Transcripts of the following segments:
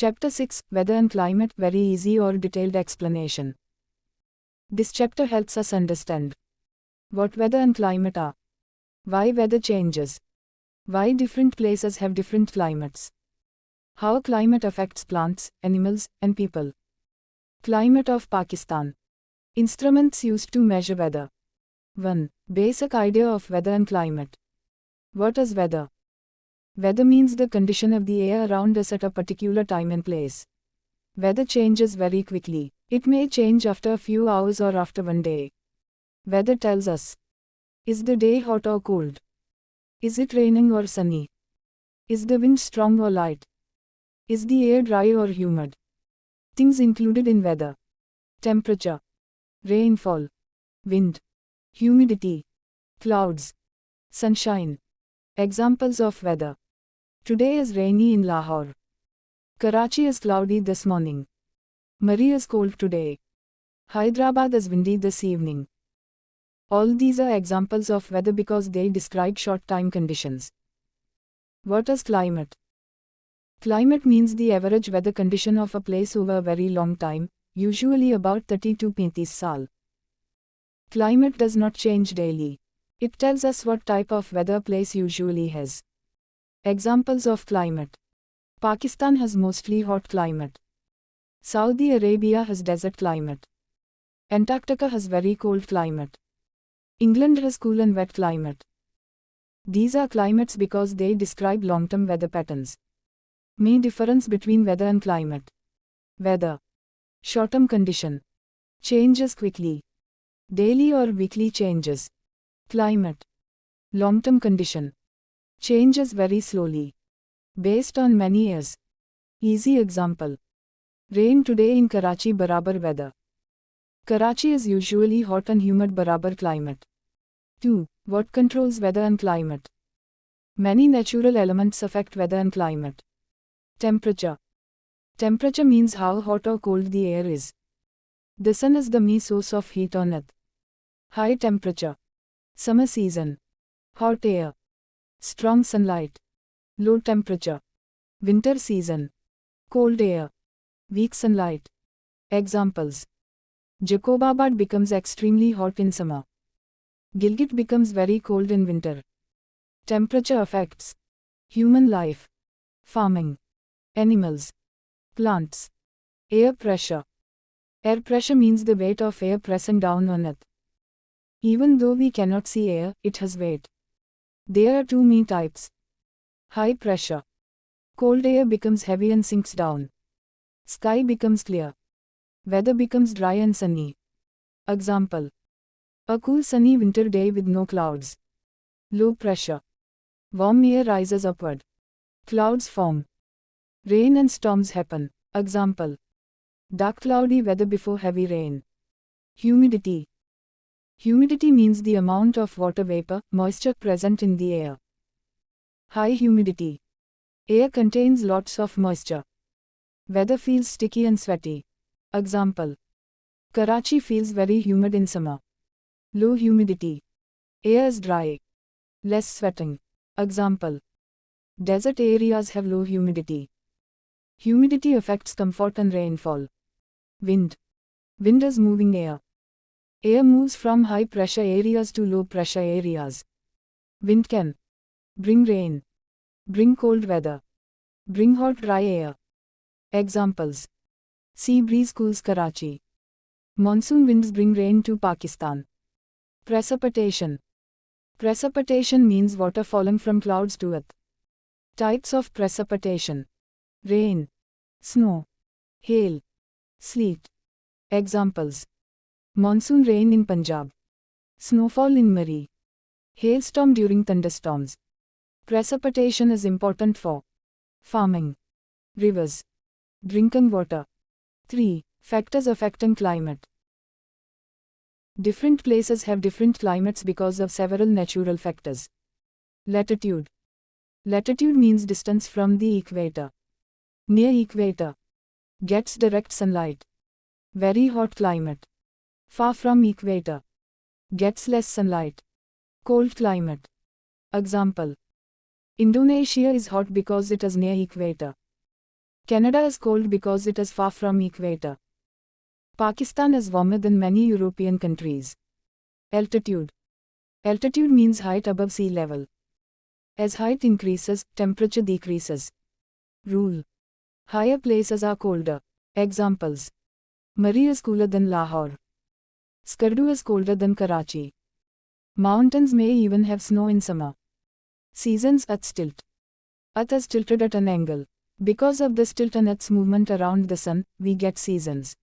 Chapter 6, Weather and Climate, very easy or detailed explanation. This chapter helps us understand what weather and climate are, why weather changes, why different places have different climates, how climate affects plants, animals, and people. Climate of Pakistan. Instruments used to measure weather. 1. Basic idea of weather and climate. What is weather? Weather means the condition of the air around us at a particular time and place. Weather changes very quickly. It may change after a few hours or after one day. Weather tells us: is the day hot or cold? Is it raining or sunny? Is the wind strong or light? Is the air dry or humid? Things included in weather: temperature, rainfall, wind, humidity, clouds, sunshine. Examples of weather. Today is rainy in Lahore. Karachi is cloudy this morning. Murree is cold today. Hyderabad is windy this evening. All these are examples of weather because they describe short-time conditions. What is climate? Climate means the average weather condition of a place over a very long time, usually about 30 to 35 saal. Climate does not change daily. It tells us what type of weather a place usually has. Examples of climate. Pakistan has mostly hot climate. Saudi Arabia has desert climate. Antarctica has very cold climate. England has cool and wet climate. These are climates because they describe long-term weather patterns. Main difference between weather and climate. Weather. Short-term condition. Changes quickly. Daily or weekly changes. Climate. Long-term condition. Changes very slowly. Based on many years. Easy example. Rain today in Karachi barabar weather. Karachi is usually hot and humid barabar climate. 2. What controls weather and climate? Many natural elements affect weather and climate. Temperature. Temperature means how hot or cold the air is. The sun is the main source of heat on earth. High temperature. Summer season. Hot air. Strong sunlight. Low temperature. Winter season. Cold air. Weak sunlight. Examples. Jacobabad becomes extremely hot in summer. Gilgit becomes very cold in winter. Temperature affects human life, farming, animals, plants. Air pressure. Air pressure means the weight of air pressing down on earth. Even though we cannot see air, it has weight. There are two main types. High pressure. Cold air becomes heavy and sinks down. Sky becomes clear. Weather becomes dry and sunny. Example. A cool sunny winter day with no clouds. Low pressure. Warm air rises upward. Clouds form. Rain and storms happen. Example. Dark cloudy weather before heavy rain. Humidity. Humidity means the amount of water vapor, moisture present in the air. High humidity. Air contains lots of moisture. Weather feels sticky and sweaty. Example. Karachi feels very humid in summer. Low humidity. Air is dry. Less sweating. Example. Desert areas have low humidity. Humidity affects comfort and rainfall. Wind. Wind is moving air. Air moves from high pressure areas to low pressure areas. Wind can bring rain, bring cold weather, bring hot dry air. Examples. Sea breeze cools Karachi. Monsoon winds bring rain to Pakistan. Precipitation. Precipitation means water falling from clouds to earth. Types of precipitation. Rain, snow, hail, sleet. Examples. Monsoon rain in Punjab. Snowfall in Murree. Hailstorm during thunderstorms. Precipitation is important for farming, rivers, drinking water. 3. Factors affecting climate. Different places have different climates because of several natural factors. Latitude. Latitude means distance from the equator. Near equator. Gets direct sunlight. Very hot climate. Far from equator. Gets less sunlight. Cold climate. Example. Indonesia is hot because it is near equator. Canada is cold because it is far from equator. Pakistan is warmer than many European countries. Altitude. Altitude means height above sea level. As height increases, temperature decreases. Rule. Higher places are colder. Examples. Murree is cooler than Lahore. Skardu is colder than Karachi. Mountains may even have snow in summer. Seasons at tilt. Earth is tilted at an angle. Because of this tilt and its movement around the sun, we get seasons.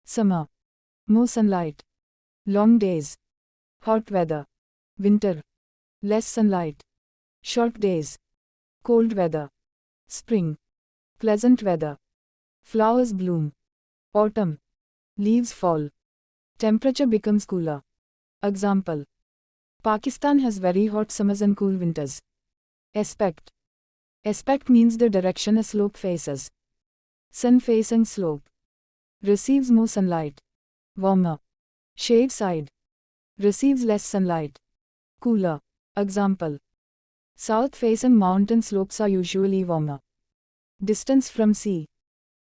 Summer. More sunlight. Long days. Hot weather. Winter. Less sunlight. Short days. Cold weather. Spring. Pleasant weather. Flowers bloom. Autumn. Leaves fall. Temperature becomes cooler. Example. Pakistan has very hot summers and cool winters. Aspect. Aspect means the direction a slope faces. Sun facing slope. Receives more sunlight. Warmer. Shade side. Receives less sunlight. Cooler. Example. South facing mountain slopes are usually warmer. Distance from sea.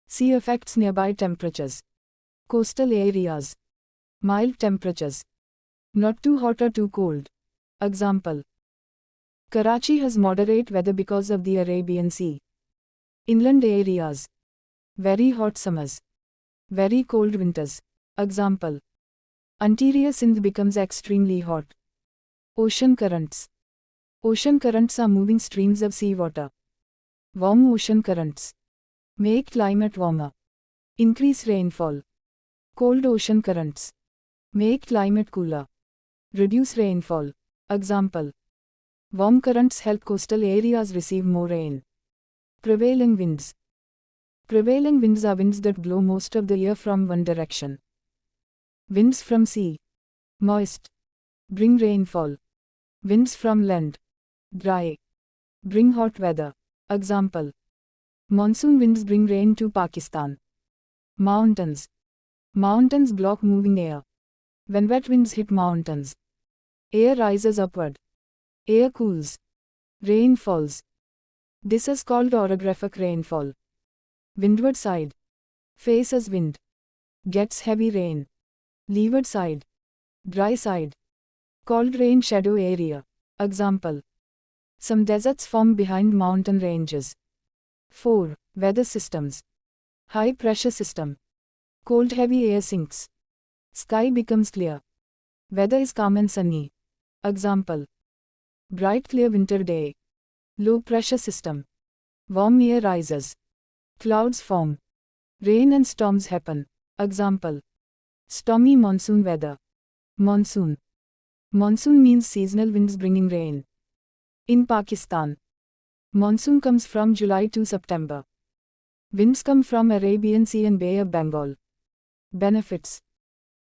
Sea affects nearby temperatures. Coastal areas. Mild temperatures. Not too hot or too cold. Example. Karachi has moderate weather because of the Arabian Sea. Inland areas. Very hot summers. Very cold winters. Example. Interior Sindh becomes extremely hot. Ocean currents. Ocean currents are moving streams of seawater. Warm ocean currents. Make climate warmer. Increase rainfall. Cold ocean currents. Make climate cooler. Reduce rainfall. Example. Warm currents help coastal areas receive more rain. Prevailing winds. Prevailing winds are winds that blow most of the year from one direction. Winds from sea. Moist. Bring rainfall. Winds from land. Dry. Bring hot weather. Example. Monsoon winds bring rain to Pakistan. Mountains. Mountains block moving air. When wet winds hit mountains, air rises upward. Air cools. Rain falls. This is called orographic rainfall. Windward side. Faces wind. Gets heavy rain. Leeward side. Dry side. Called rain shadow area. Example. Some deserts form behind mountain ranges. 4. Weather systems. High pressure system. Cold heavy air sinks. Sky becomes clear. Weather is calm and sunny. Example. Bright clear winter day. Low pressure system. Warm air rises. Clouds form. Rain and storms happen. Example. Stormy monsoon weather. Monsoon. Monsoon means seasonal winds bringing rain. In Pakistan, monsoon comes from July to September. Winds come from Arabian Sea and Bay of Bengal. Benefits.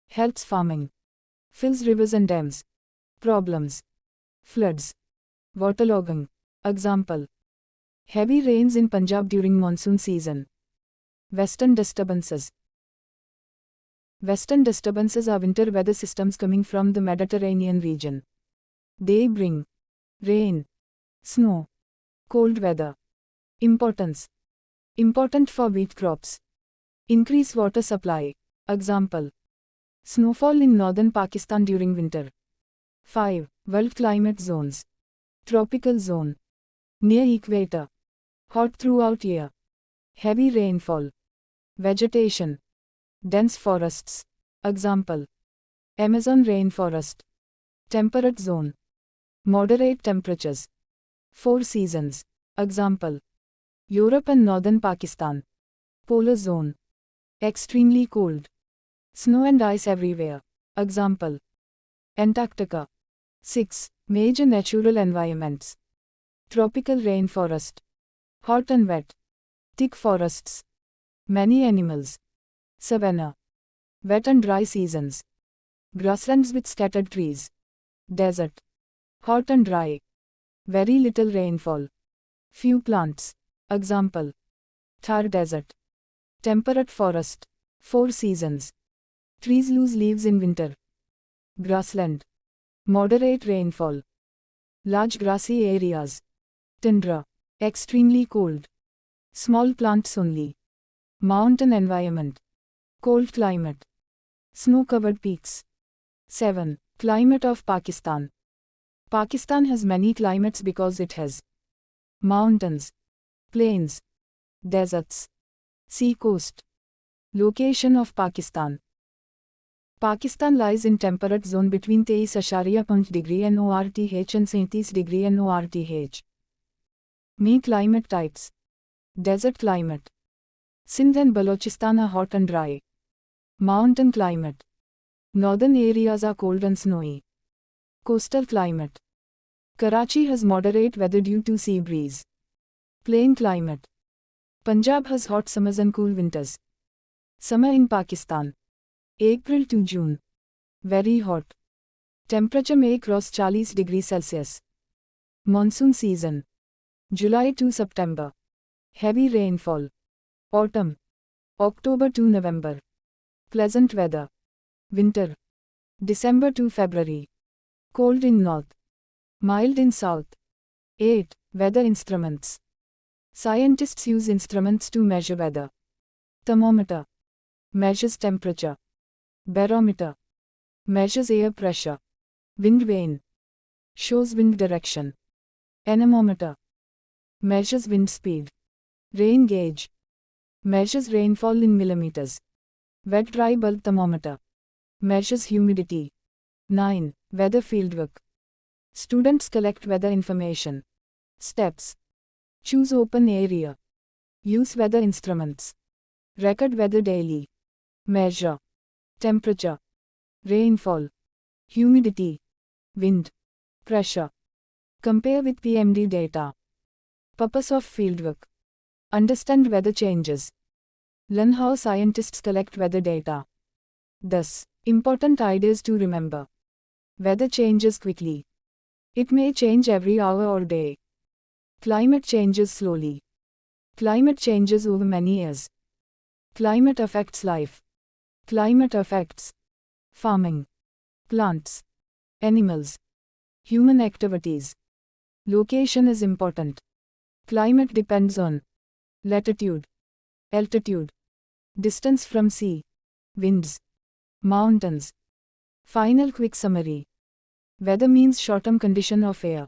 Helps farming. Fills rivers and dams. Problems. Floods. Waterlogging. Example. Heavy rains in Punjab during monsoon season. Western disturbances. Western disturbances are winter weather systems coming from the Mediterranean region. They bring rain, snow, cold weather. Importance. Important for wheat crops. Increase water supply. Example. Snowfall in northern Pakistan during winter. 5. World climate zones. Tropical zone. Near equator. Hot throughout year. Heavy rainfall. Vegetation. Dense forests. Example. Amazon rainforest. Temperate zone. Moderate temperatures. 4 seasons. Example. Europe and northern Pakistan. Polar zone. Extremely cold. Snow and ice everywhere. Example. Antarctica. 6. Major natural environments. Tropical rainforest. Hot and wet. Thick forests. Many animals. Savanna. Wet and dry seasons. Grasslands with scattered trees. Desert. Hot and dry. Very little rainfall. Few plants. Example. Thar desert. Temperate forest. 4 seasons. Trees lose leaves in winter. Grassland. Moderate rainfall. Large grassy areas. Tundra. Extremely cold. Small plants only. Mountain environment. Cold climate. Snow-covered peaks. 7. Climate of Pakistan. Pakistan has many climates because it has mountains, plains, deserts, sea coast. Location of Pakistan. Pakistan lies in temperate zone between 23.5 degree NORTH and 37 degree NORTH. Main climate types. Desert climate. Sindh and Balochistan are hot and dry. Mountain climate. Northern areas are cold and snowy. Coastal climate. Karachi has moderate weather due to sea breeze. Plain climate. Punjab has hot summers and cool winters. Summer in Pakistan. April to June. Very hot. Temperature may cross 40 degrees Celsius. Monsoon season. July to September. Heavy rainfall. Autumn. October to November. Pleasant weather. Winter. December to February. Cold in north. Mild in south. 8. Weather instruments. Scientists use instruments to measure weather. Thermometer. Measures temperature. Barometer. Measures air pressure. Wind vane. Shows wind direction. Anemometer. Measures wind speed. Rain gauge. Measures rainfall in millimeters. Wet dry bulb thermometer. Measures humidity. 9. Weather fieldwork. Students collect weather information. Steps. Choose open area. Use weather instruments. Record weather daily. Measure. Temperature. Rainfall. Humidity. Wind. Pressure. Compare with PMD data. Purpose of fieldwork. Understand weather changes. Learn how scientists collect weather data. Thus, important ideas to remember. Weather changes quickly. It may change every hour or day. Climate changes slowly. Climate changes over many years. Climate affects life. Climate affects farming, plants, animals, human activities. Location is important. Climate depends on latitude, altitude, distance from sea, winds, mountains. Final quick summary. Weather means short-term condition of air.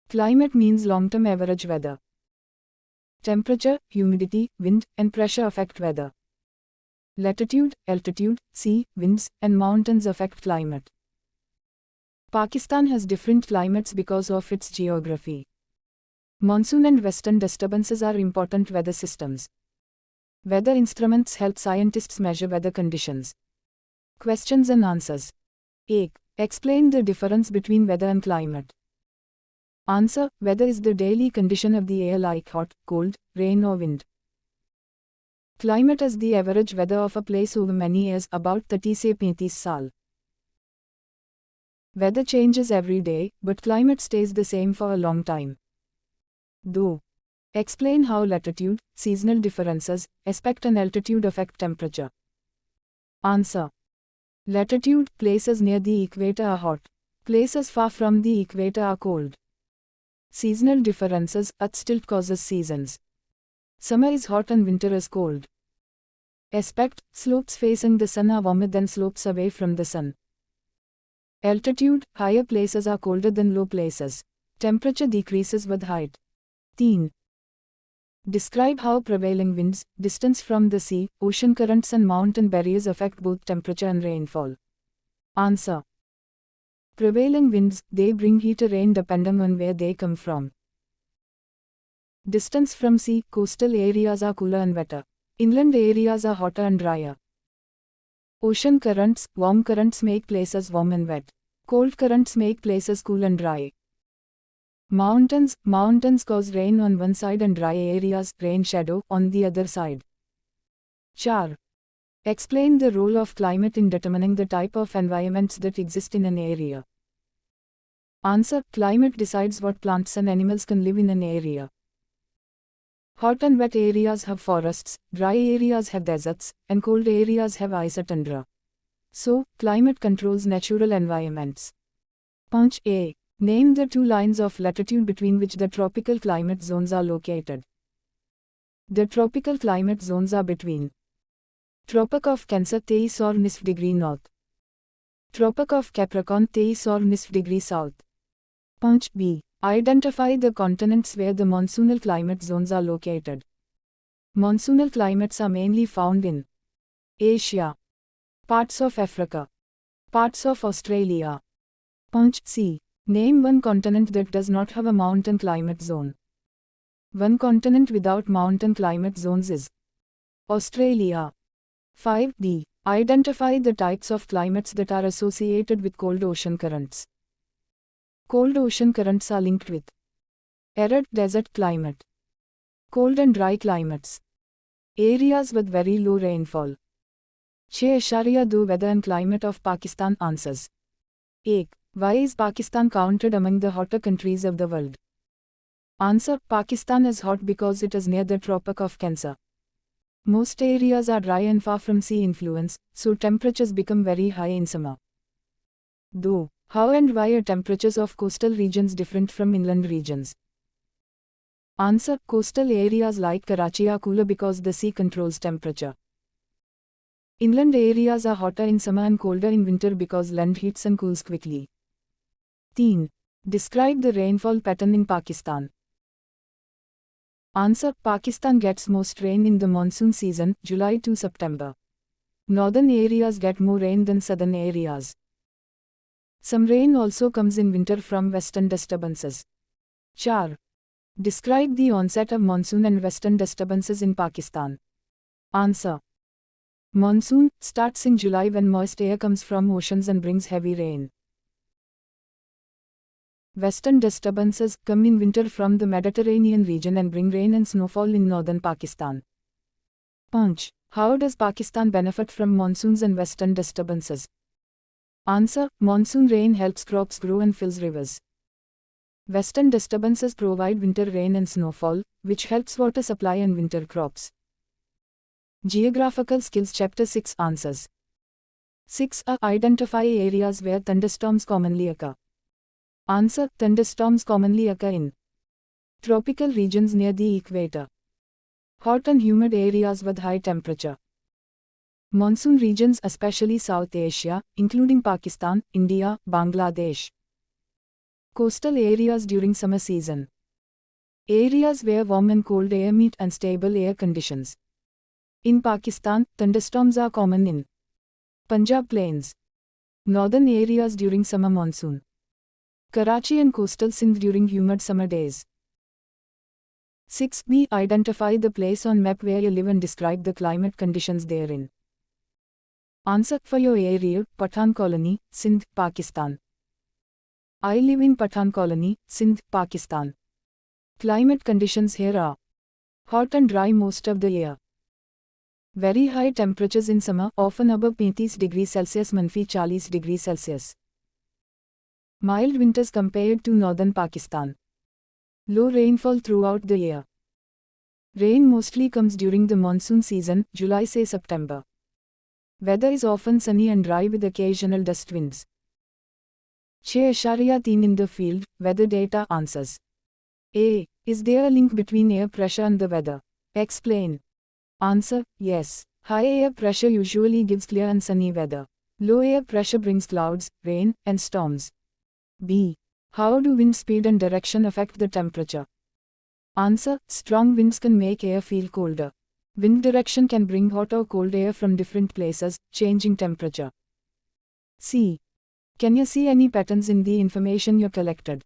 Climate means long-term average weather. Temperature, humidity, wind, and pressure affect weather. Latitude, altitude, sea, winds, and mountains affect climate. Pakistan has different climates because of its geography. Monsoon and western disturbances are important weather systems. Weather instruments help scientists measure weather conditions. Questions and answers. 1. Explain the difference between weather and climate. Answer. Weather is the daily condition of the air like hot, cold, rain or wind. Climate is the average weather of a place over many years, about 30 se 35 saal. Weather changes every day, but climate stays the same for a long time. 2. Explain how latitude, seasonal differences, aspect and altitude affect temperature. Answer. Latitude, places near the equator are hot. Places far from the equator are cold. Seasonal differences, Earth's tilt causes seasons. Summer is hot and winter is cold. Aspect, slopes facing the sun are warmer than slopes away from the sun. Altitude, higher places are colder than low places. Temperature decreases with height. 3. Describe how prevailing winds, distance from the sea, ocean currents and mountain barriers affect both temperature and rainfall. Answer. Prevailing winds, they bring heat or rain depending on where they come from. Distance from sea, coastal areas are cooler and wetter. Inland areas are hotter and drier. Ocean currents, warm currents make places warm and wet. Cold currents make places cool and dry. Mountains cause rain on one side and dry areas, rain shadow, on the other side. 4. Explain the role of climate in determining the type of environments that exist in an area. Answer. Climate decides what plants and animals can live in an area. Hot and wet areas have forests, dry areas have deserts, and cold areas have ice or tundra. So, climate controls natural environments. 5. Name the two lines of latitude between which the tropical climate zones are located. The tropical climate zones are between Tropic of Cancer 23 or 19 degree north, Tropic of Capricorn 23 or 19 degree south. Punch B. Identify the continents where the monsoonal climate zones are located. Monsoonal climates are mainly found in Asia, parts of Africa, parts of Australia. Punch C. Name one continent that does not have a mountain climate zone. One continent without mountain climate zones is Australia. 5D. Identify the types of climates that are associated with cold ocean currents. Cold ocean currents are linked with arid desert climate, cold and dry climates, areas with very low rainfall. 6.2 Weather and climate of Pakistan answers. 1. Why is Pakistan counted among the hotter countries of the world? Answer. Pakistan is hot because it is near the Tropic of Cancer. Most areas are dry and far from sea influence, so temperatures become very high in summer. 2. How and why are temperatures of coastal regions different from inland regions? Answer. Coastal areas like Karachi are cooler because the sea controls temperature. Inland areas are hotter in summer and colder in winter because land heats and cools quickly. 3. Describe the rainfall pattern in Pakistan. Answer. Pakistan gets most rain in the monsoon season, July to September. Northern areas get more rain than southern areas. Some rain also comes in winter from western disturbances. 4. Describe the onset of monsoon and western disturbances in Pakistan. Answer. Monsoon starts in July when moist air comes from oceans and brings heavy rain. Western disturbances come in winter from the Mediterranean region and bring rain and snowfall in northern Pakistan. Punch. How does Pakistan benefit from monsoons and western disturbances? Answer. Monsoon rain helps crops grow and fills rivers. Western disturbances provide winter rain and snowfall, which helps water supply and winter crops. Geographical Skills Chapter 6 Answers. 6. Identify areas where thunderstorms commonly occur. Answer. Thunderstorms commonly occur in tropical regions near the equator, hot and humid areas with high temperature. Monsoon regions especially South Asia, including Pakistan, India, Bangladesh. Coastal areas during summer season. Areas where warm and cold air meet and stable air conditions. In Pakistan, thunderstorms are common in Punjab Plains. Northern areas during summer monsoon. Karachi and coastal Sindh during humid summer days. 6b. Identify the place on map where you live and describe the climate conditions therein. Answer. For your area, Pathan Colony, Sindh, Pakistan. I live in Pathan Colony, Sindh, Pakistan. Climate conditions here are hot and dry most of the year. Very high temperatures in summer, often above 35 degrees Celsius -40 degrees Celsius. Mild winters compared to northern Pakistan. Low rainfall throughout the year. Rain mostly comes during the monsoon season, July to September. Weather is often sunny and dry with occasional dust winds. 6.3 In the field, weather data answers. A. Is there a link between air pressure and the weather? Explain. Answer. Yes. High air pressure usually gives clear and sunny weather. Low air pressure brings clouds, rain, and storms. B. How do wind speed and direction affect the temperature? Answer. Strong winds can make air feel colder. Wind direction can bring hot or cold air from different places, changing temperature. C. Can you see any patterns in the information you collected?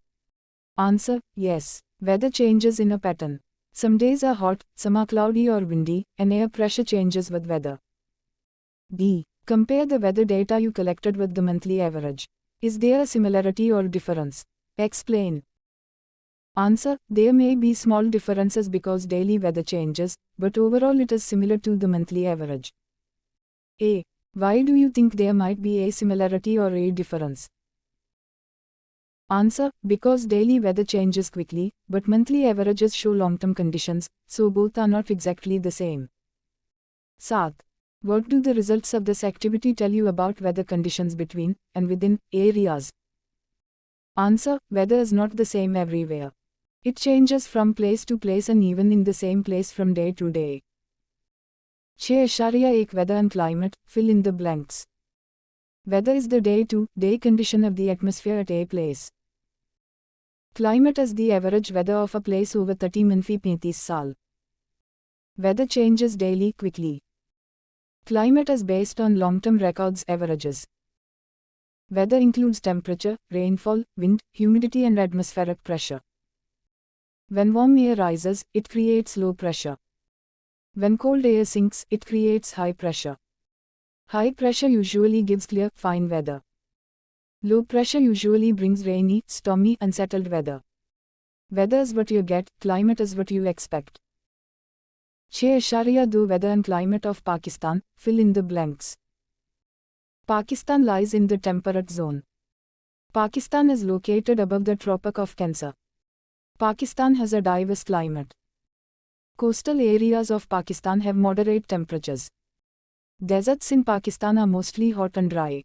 Answer. Yes. Weather changes in a pattern. Some days are hot, some are cloudy or windy, and air pressure changes with weather. D. Compare the weather data you collected with the monthly average. Is there a similarity or difference? Explain. Answer. There may be small differences because daily weather changes, but overall it is similar to the monthly average. A. Why do you think there might be a similarity or a difference? Answer. Because daily weather changes quickly, but monthly averages show long-term conditions, so both are not exactly the same. 7. What do the results of this activity tell you about weather conditions between and within areas? Answer. Weather is not the same everywhere. It changes from place to place and even in the same place from day to day. 6.1 Weather and climate, fill in the blanks. Weather is the day-to-day condition of the atmosphere at a place. Climate is the average weather of a place over 30 منفي 35 साल. Weather changes daily quickly. Climate is based on long-term records averages. Weather includes temperature, rainfall, wind, humidity and atmospheric pressure. When warm air rises, it creates low pressure. When cold air sinks, it creates high pressure. High pressure usually gives clear, fine weather. Low pressure usually brings rainy, stormy, unsettled weather. Weather is what you get, climate is what you expect. 6.2 Weather and climate of Pakistan, fill in the blanks. Pakistan lies in the temperate zone. Pakistan is located above the Tropic of Cancer. Pakistan has a diverse climate. Coastal areas of Pakistan have moderate temperatures. Deserts in Pakistan are mostly hot and dry.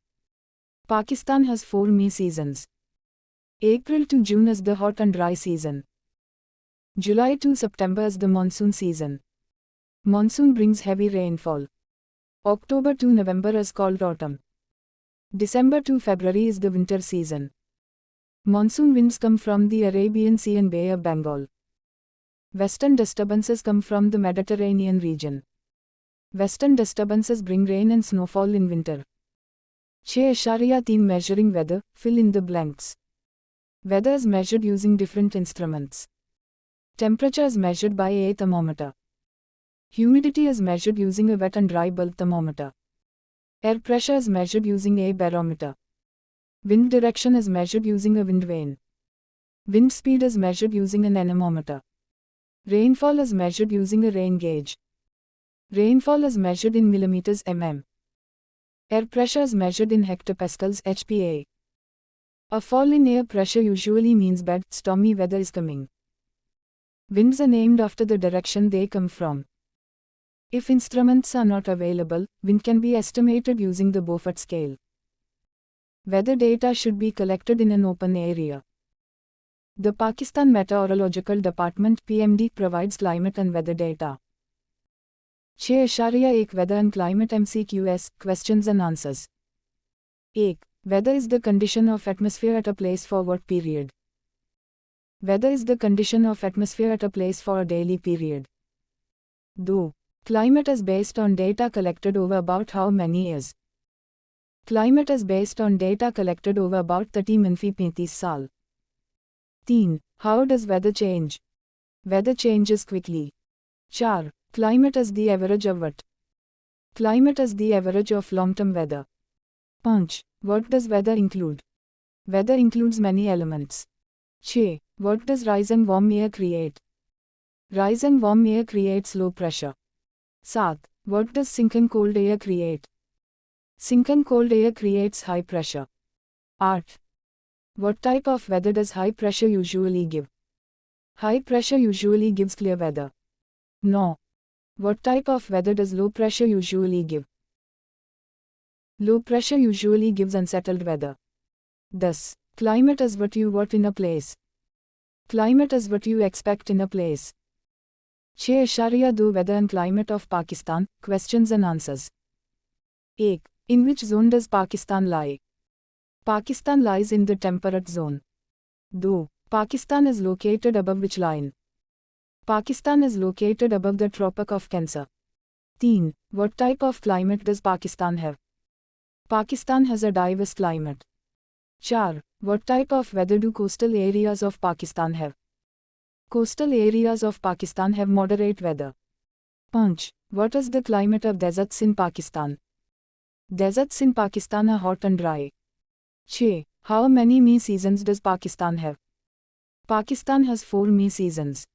Pakistan has 4 main seasons. April to June is the hot and dry season. July to September is the monsoon season. Monsoon brings heavy rainfall. October to November is called autumn. December to February is the winter season. Monsoon winds come from the Arabian Sea and Bay of Bengal. Western disturbances come from the Mediterranean region. Western disturbances bring rain and snowfall in winter. 6.3 Measuring weather, fill in the blanks. Weather is measured using different instruments. Temperature is measured by a thermometer. Humidity is measured using a wet and dry bulb thermometer. Air pressure is measured using a barometer. Wind direction is measured using a wind vane. Wind speed is measured using an anemometer. Rainfall is measured using a rain gauge. Rainfall is measured in millimeters mm. Air pressure is measured in hectopascals HPA. A fall in air pressure usually means bad, stormy weather is coming. Winds are named after the direction they come from. If instruments are not available, wind can be estimated using the Beaufort scale. Weather data should be collected in an open area. The Pakistan Meteorological Department PMD provides climate and weather data. 6.1 Weather and climate MCQs, questions and answers. 1. Weather is the condition of atmosphere at a place for what period? Weather is the condition of atmosphere at a place for a daily period. 2. Climate is based on data collected over about how many years? Climate is based on data collected over about 30 منفي 35 साल. 3. How does weather change? Weather changes quickly. 4. Climate is the average of what? Climate is the average of long-term weather. 5. What does weather include? Weather includes many elements. 6. What does rise and warm air create? Rise and warm air creates low pressure. 7. What does sink and cold air create? Sink and cold air creates high pressure. 8. What type of weather does high pressure usually give? High pressure usually gives clear weather. 9. What type of weather does low pressure usually give? Low pressure usually gives unsettled weather. 10. Climate is what you want in a place. Climate is what you expect in a place. 6.2 Weather and climate of Pakistan, questions and answers. 1. In which zone does Pakistan lie? Pakistan lies in the temperate zone. 2. Pakistan is located above which line? Pakistan is located above the Tropic of Cancer. 3. What type of climate does Pakistan have? Pakistan has a diverse climate. 4. What type of weather do coastal areas of Pakistan have? Coastal areas of Pakistan have moderate weather. 5. What is the climate of deserts in Pakistan? Deserts in Pakistan are hot and dry. 6. How many main seasons does Pakistan have? Pakistan has 4 main seasons.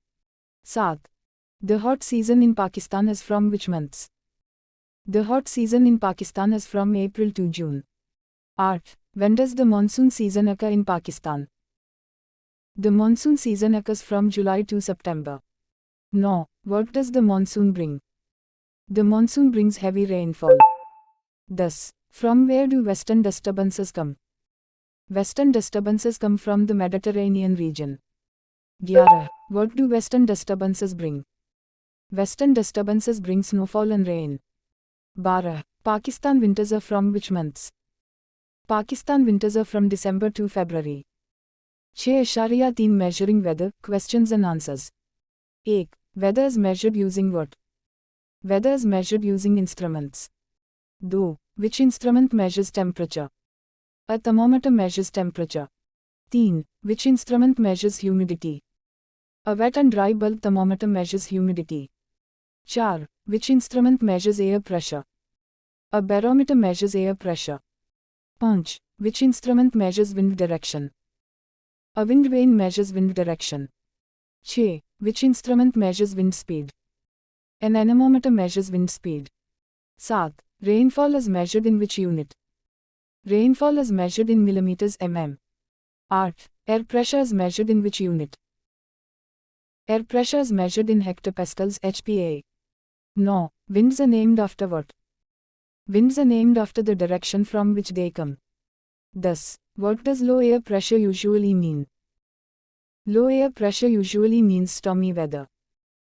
7. The hot season in Pakistan is from which months? The hot season in Pakistan is from April to June. 8. When does the monsoon season occur in Pakistan? The monsoon season occurs from July to September. 9. What does the monsoon bring? The monsoon brings heavy rainfall. Thus, from where do western disturbances come? Western disturbances come from the Mediterranean region. 11. What do western disturbances bring? Western disturbances bring snowfall and rain. 12. Pakistan winters are from which months? Pakistan winters are from December to February. 6.3 Measuring weather, questions and answers. 1. Weather is measured using what? Weather is measured using instruments. 2. Which instrument measures temperature? A thermometer measures temperature. 3. Which instrument measures humidity? A wet and dry bulb thermometer measures humidity. 4. Which instrument measures air pressure? A barometer measures air pressure. 5. Which instrument measures wind direction? A wind vane measures wind direction. 6. Which instrument measures wind speed? An anemometer measures wind speed. 7. Rainfall is measured in which unit? Rainfall is measured in millimeters mm. 8. Air pressure is measured in which unit? Air pressure is measured in hectopascals HPA. 9. Winds are named after what? Winds are named after the direction from which they come. Thus, what does low air pressure usually mean? Low air pressure usually means stormy weather.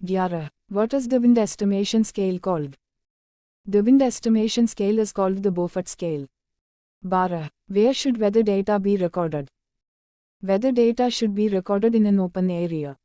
11. What is the wind estimation scale called? The wind estimation scale is called the Beaufort scale. 12. Where should weather data be recorded? Weather data should be recorded in an open area.